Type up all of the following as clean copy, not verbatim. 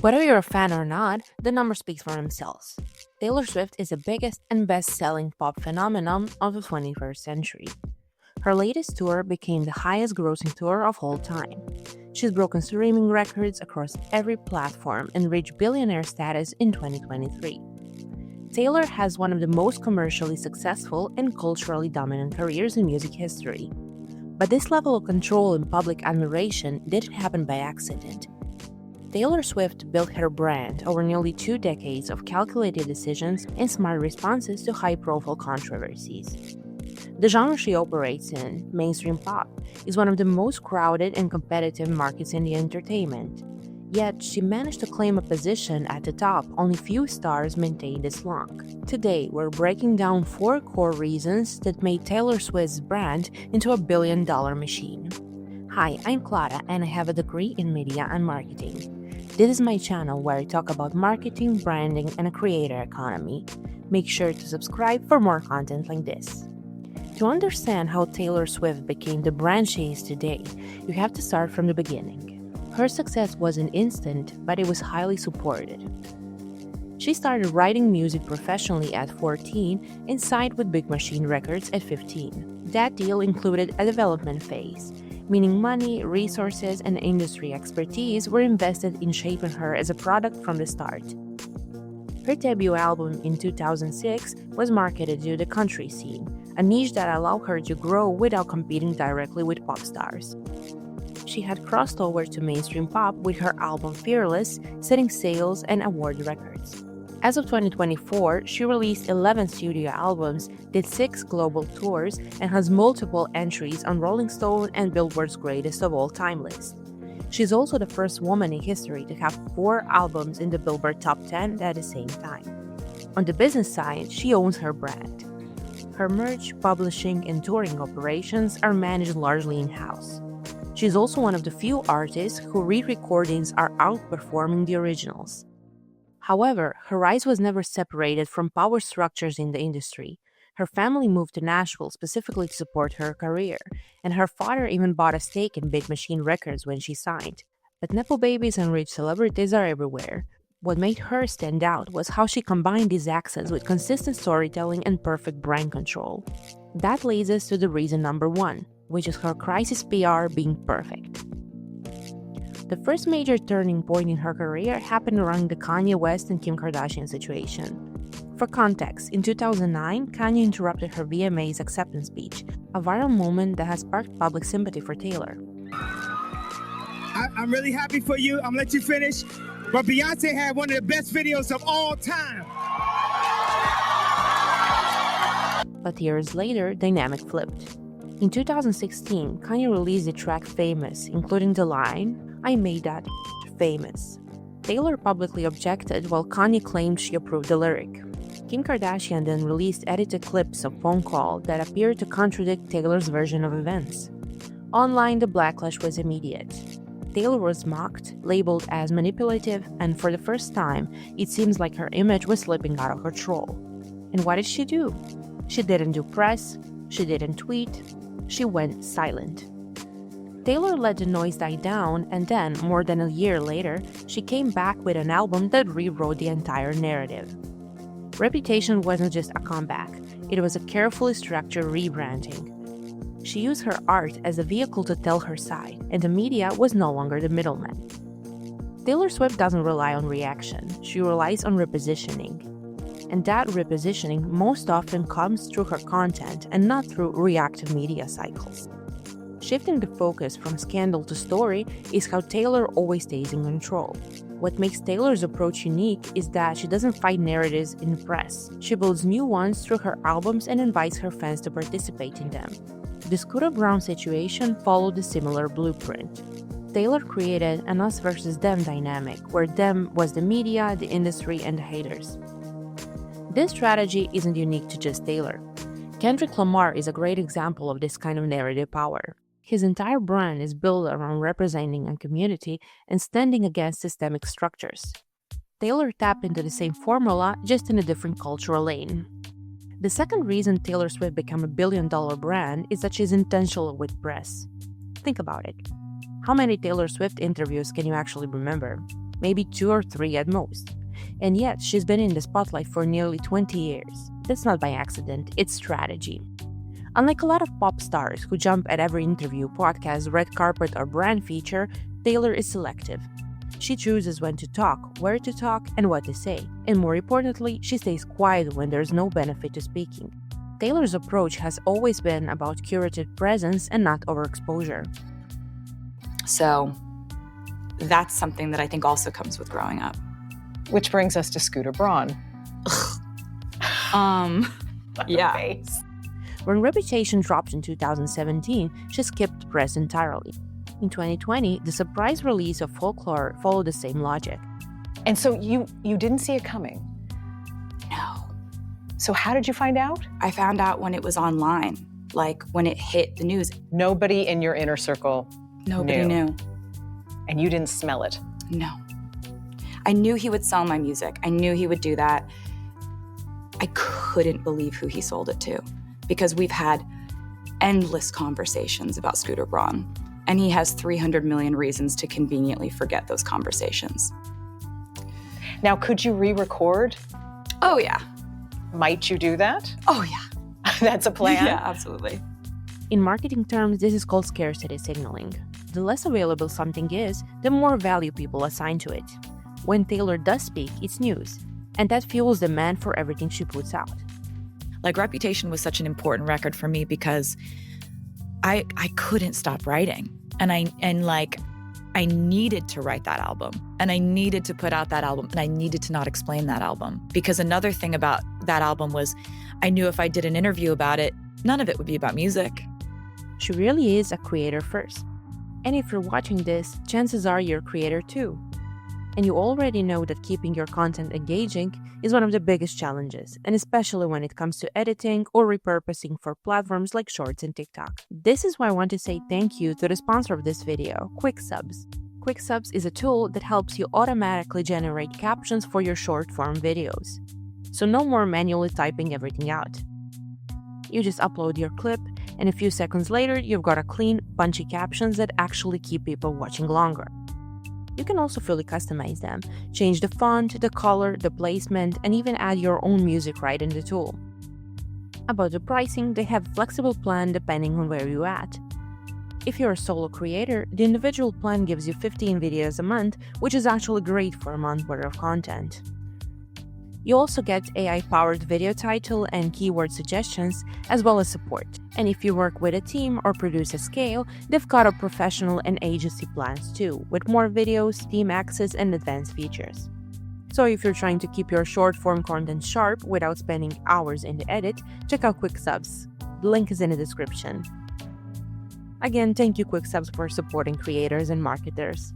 Whether you're a fan or not, the numbers speak for themselves. Taylor Swift is the biggest and best-selling pop phenomenon of the 21st century. Her latest tour became the highest-grossing tour of all time. She's broken streaming records across every platform and reached billionaire status in 2023. Taylor has one of the most commercially successful and culturally dominant careers in music history. But this level of control and public admiration didn't happen by accident. Taylor Swift built her brand over nearly 2 decades of calculated decisions and smart responses to high-profile controversies. The genre she operates in, mainstream pop, is one of the most crowded and competitive markets in the entertainment. Yet, she managed to claim a position at the top only few stars maintained this long. Today, we're breaking down 4 core reasons that made Taylor Swift's brand into a billion-dollar machine. Hi, I'm Clara and I have a degree in media and marketing. This is my channel where I talk about marketing, branding, and a creator economy. Make sure to subscribe for more content like this. To understand how Taylor Swift became the brand she is today, you have to start from the beginning. Her success wasn't instant, but it was highly supported. She started writing music professionally at 14 and signed with Big Machine Records at 15. That deal included a development phase, meaning money, resources, and industry expertise were invested in shaping her as a product from the start. Her debut album in 2006 was marketed to the country scene, a niche that allowed her to grow without competing directly with pop stars. She had crossed over to mainstream pop with her album Fearless, setting sales and award records. As of 2024, she released 11 studio albums, did 6 global tours, and has multiple entries on Rolling Stone and Billboard's Greatest of All Time list. She's also the first woman in history to have 4 albums in the Billboard Top 10 at the same time. On the business side, she owns her brand. Her merch, publishing, and touring operations are managed largely in-house. She's also one of the few artists whose re-recordings are outperforming the originals. However, her rise was never separated from power structures in the industry. Her family moved to Nashville specifically to support her career, and her father even bought a stake in Big Machine Records when she signed. But nepo babies and rich celebrities are everywhere. What made her stand out was how she combined these access with consistent storytelling and perfect brand control. That leads us to the reason number 1, which is her crisis PR being perfect. The first major turning point in her career happened around the Kanye West and Kim Kardashian situation. For context, in 2009, Kanye interrupted her VMA's acceptance speech, a viral moment that has sparked public sympathy for Taylor. I'm really happy for you. I'm gonna let you finish. But Beyonce had one of the best videos of all time. But years later, dynamic flipped. In 2016, Kanye released the track Famous, including the line, "I made that famous." Taylor publicly objected while Kanye claimed she approved the lyric. Kim Kardashian then released edited clips of phone call that appeared to contradict Taylor's version of events. Online, the backlash was immediate. Taylor was mocked, labeled as manipulative, and for the first time, it seems like her image was slipping out of control. And what did she do? She didn't do press, she didn't tweet, she went silent. Taylor let the noise die down, and then, more than a year later, she came back with an album that rewrote the entire narrative. Reputation wasn't just a comeback, it was a carefully structured rebranding. She used her art as a vehicle to tell her side, and the media was no longer the middleman. Taylor Swift doesn't rely on reaction, she relies on repositioning. And that repositioning most often comes through her content and not through reactive media cycles. Shifting the focus from scandal to story is how Taylor always stays in control. What makes Taylor's approach unique is that she doesn't fight narratives in the press. She builds new ones through her albums and invites her fans to participate in them. The Scooter Braun situation followed a similar blueprint. Taylor created an us versus them dynamic, where them was the media, the industry, and the haters. This strategy isn't unique to just Taylor. Kendrick Lamar is a great example of this kind of narrative power. His entire brand is built around representing a community and standing against systemic structures. Taylor tapped into the same formula, just in a different cultural lane. The second reason Taylor Swift became a billion-dollar brand is that she's intentional with press. Think about it. How many Taylor Swift interviews can you actually remember? maybe 2 or 3 at most. And yet, she's been in the spotlight for nearly 20 years. That's not by accident, it's strategy. Unlike a lot of pop stars who jump at every interview, podcast, red carpet, or brand feature, Taylor is selective. She chooses when to talk, where to talk, and what to say. And more importantly, she stays quiet when there's no benefit to speaking. Taylor's approach has always been about curated presence and not overexposure. So that's something that I think also comes with growing up. Which brings us to Scooter Braun. Yeah. When Reputation dropped in 2017, she skipped press entirely. In 2020, the surprise release of Folklore followed the same logic. And so you didn't see it coming? No. So how did you find out? I found out when it was online, like when it hit the news. Nobody in your inner circle Nobody knew. And you didn't smell it? No. I knew he would sell my music. I knew he would do that. I couldn't believe who he sold it to, because we've had endless conversations about Scooter Braun, and he has 300 million reasons to conveniently forget those conversations. Now, could you re-record? Oh, yeah. Might you do that? Oh, yeah. That's a plan? Yeah, absolutely. In marketing terms, this is called scarcity signaling. The less available something is, the more value people assign to it. When Taylor does speak, it's news, and that fuels demand for everything she puts out. Like, Reputation was such an important record for me because I couldn't stop writing. And I needed to write that album, and I needed to put out that album, and I needed to not explain that album. Because another thing about that album was I knew if I did an interview about it, none of it would be about music. She really is a creator first. And if you're watching this, chances are you're a creator too. And you already know that keeping your content engaging is one of the biggest challenges, and especially when it comes to editing or repurposing for platforms like Shorts and TikTok. This is why I want to say thank you to the sponsor of this video, QuickSubs. QuickSubs is a tool that helps you automatically generate captions for your short-form videos. So no more manually typing everything out. You just upload your clip, and a few seconds later, you've got a clean, punchy captions that actually keep people watching longer. You can also fully customize them, change the font, the color, the placement, and even add your own music right in the tool. About the pricing, they have a flexible plan depending on where you're at. If you're a solo creator, the individual plan gives you 15 videos a month, which is actually great for a month worth of content. You also get AI-powered video title and keyword suggestions, as well as support. And if you work with a team or produce at scale, they've got a professional and agency plans too, with more videos, team access, and advanced features. So if you're trying to keep your short-form content sharp without spending hours in the edit, check out QuickSubs. The link is in the description. Again, thank you QuickSubs for supporting creators and marketers.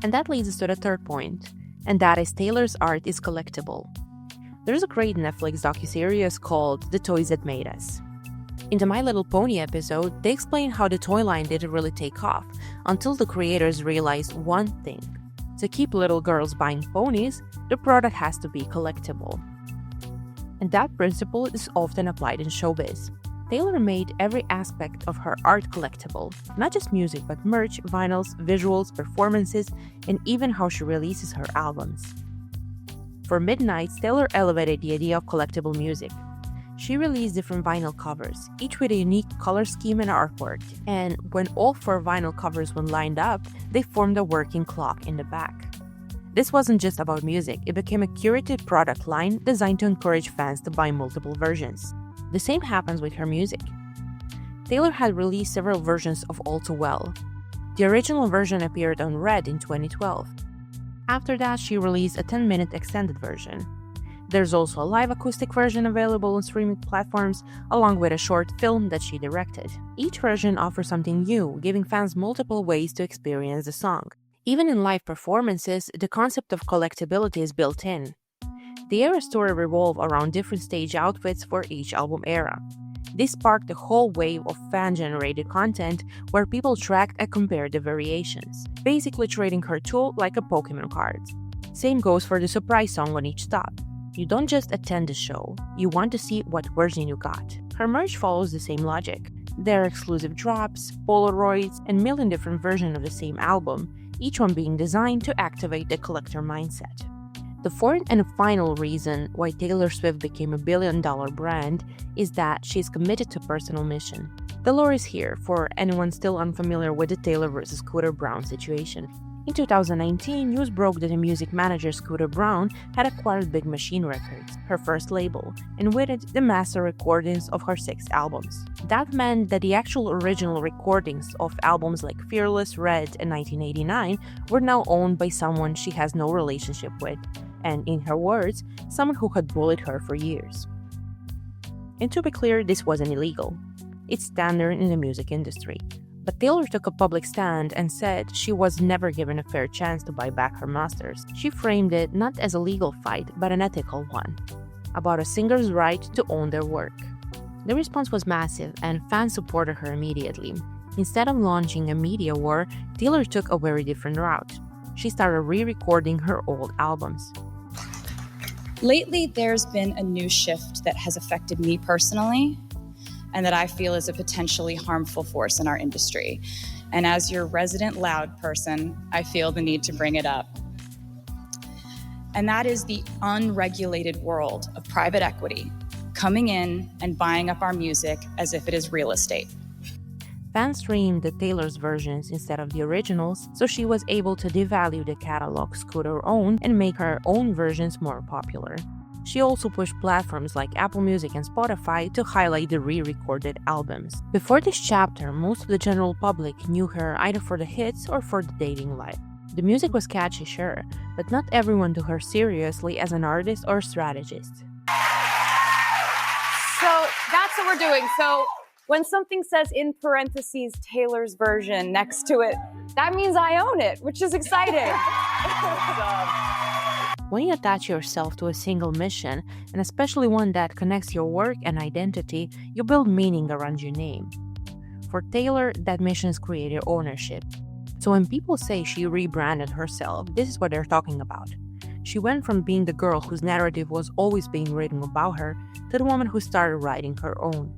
And that leads us to the third point, and that is Taylor's art is collectible. There's a great Netflix docuseries called The Toys That Made Us. In the My Little Pony episode, they explain how the toy line didn't really take off until the creators realized one thing. To keep little girls buying ponies, the product has to be collectible. And that principle is often applied in showbiz. Taylor made every aspect of her art collectible, not just music, but merch, vinyls, visuals, performances, and even how she releases her albums. For Midnights, Taylor elevated the idea of collectible music. She released different vinyl covers, each with a unique color scheme and artwork, and when all 4 vinyl covers were lined up, they formed a working clock in the back. This wasn't just about music, it became a curated product line designed to encourage fans to buy multiple versions. The same happens with her music. Taylor had released several versions of All Too Well. The original version appeared on Red in 2012. After that, she released a 10-minute extended version. There's also a live acoustic version available on streaming platforms, along with a short film that she directed. Each version offers something new, giving fans multiple ways to experience the song. Even in live performances, the concept of collectibility is built in. The era story revolved around different stage outfits for each album era. This sparked a whole wave of fan-generated content where people tracked and compared the variations, basically treating her tool like a Pokemon card. Same goes for the surprise song on each stop. You don't just attend the show, you want to see what version you got. Her merch follows the same logic. There are exclusive drops, Polaroids, and a million different versions of the same album, each one being designed to activate the collector mindset. The fourth and final reason why Taylor Swift became a billion-dollar brand is that she's committed to personal mission. The lore is here for anyone still unfamiliar with the Taylor versus Scooter Braun situation. In 2019, news broke that the music manager Scooter Braun had acquired Big Machine Records, her first label, and with it, the master recordings of her 6 albums. That meant that the actual original recordings of albums like Fearless, Red, and 1989 were now owned by someone she has no relationship with, and in her words, someone who had bullied her for years. And to be clear, this wasn't illegal. It's standard in the music industry. But Taylor took a public stand and said she was never given a fair chance to buy back her masters. She framed it not as a legal fight, but an ethical one, about a singer's right to own their work. The response was massive, and fans supported her immediately. Instead of launching a media war, Taylor took a very different route. She started re-recording her old albums. Lately, there's been a new shift that has affected me personally, and that I feel is a potentially harmful force in our industry. And as your resident loud person, I feel the need to bring it up. And that is the unregulated world of private equity coming in and buying up our music as if it is real estate. Fans streamed the Taylor's versions instead of the originals, so she was able to devalue the catalog Scooter owned and make her own versions more popular. She also pushed platforms like Apple Music and Spotify to highlight the re-recorded albums. Before this chapter, most of the general public knew her either for the hits or for the dating life. The music was catchy, sure, but not everyone took her seriously as an artist or strategist. So that's what we're doing. So when something says in parentheses Taylor's version next to it, that means I own it, which is exciting. When you attach yourself to a single mission, and especially one that connects your work and identity, you build meaning around your name. For Taylor, that mission is creative ownership. So when people say she rebranded herself, this is what they're talking about. She went from being the girl whose narrative was always being written about her to the woman who started writing her own.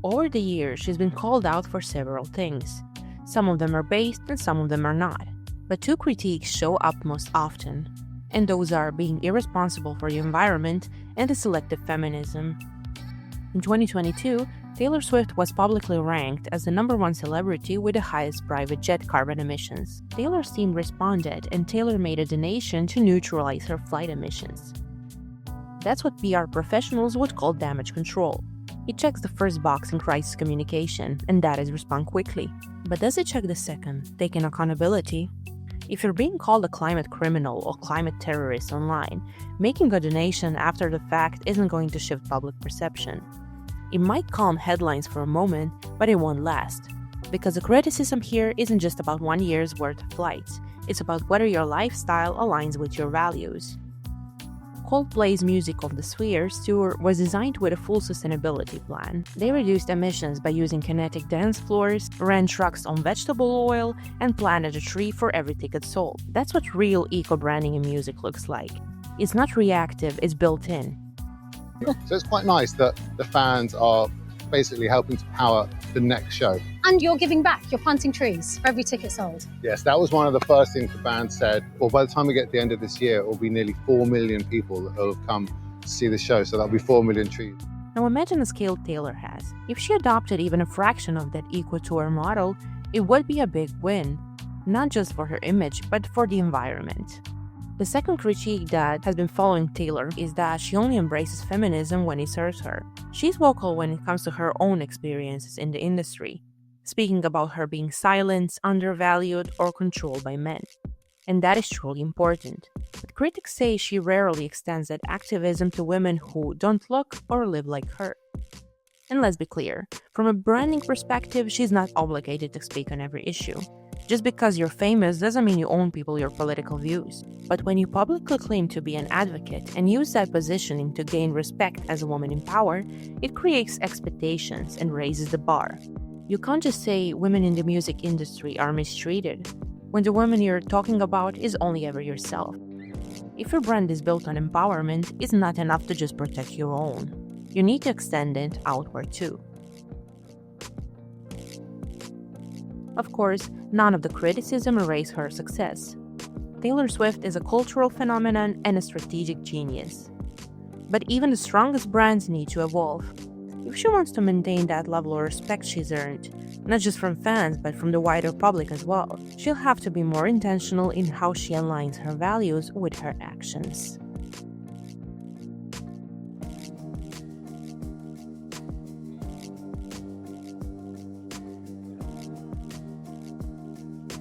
Over the years, she's been called out for several things. Some of them are based and some of them are not. But 2 critiques show up most often, and those are being irresponsible for the environment and the selective feminism. In 2022, Taylor Swift was publicly ranked as the #1 celebrity with the highest private jet carbon emissions. Taylor's team responded, and Taylor made a donation to neutralize her flight emissions. That's what PR professionals would call damage control. It checks the first box in crisis communication, and that is respond quickly. But does it check the second, taking accountability? If you're being called a climate criminal or climate terrorist online, making a donation after the fact isn't going to shift public perception. It might calm headlines for a moment, but it won't last. Because the criticism here isn't just about 1 year's worth of flights, it's about whether your lifestyle aligns with your values. Coldplay's Music of the Spheres tour was designed with a full sustainability plan. They reduced emissions by using kinetic dance floors, ran trucks on vegetable oil, and planted a tree for every ticket sold. That's what real eco-branding in music looks like. It's not reactive, it's built in. So it's quite nice that the fans are basically helping to power the next show. And you're giving back, you're planting trees for every ticket sold. Yes, that was one of the first things the band said. Well, by the time we get to the end of this year, it will be nearly 4 million people that will have come to see the show. So that'll be 4 million trees. Now imagine the scale Taylor has. If she adopted even a fraction of that eco-tour model, it would be a big win. Not just for her image, but for the environment. The second critique that has been following Taylor is that she only embraces feminism when it serves her. She's vocal when it comes to her own experiences in the industry, speaking about her being silenced, undervalued, or controlled by men. And that is truly important. But critics say she rarely extends that activism to women who don't look or live like her. And let's be clear, from a branding perspective, she's not obligated to speak on every issue. Just because you're famous doesn't mean you own people your political views. But when you publicly claim to be an advocate and use that positioning to gain respect as a woman in power, it creates expectations and raises the bar. You can't just say women in the music industry are mistreated, when the woman you're talking about is only ever yourself. If your brand is built on empowerment, it's not enough to just protect your own. You need to extend it outward too. Of course, none of the criticism erased her success. Taylor Swift is a cultural phenomenon and a strategic genius. But even the strongest brands need to evolve. If she wants to maintain that level of respect she's earned, not just from fans but from the wider public as well, she'll have to be more intentional in how she aligns her values with her actions.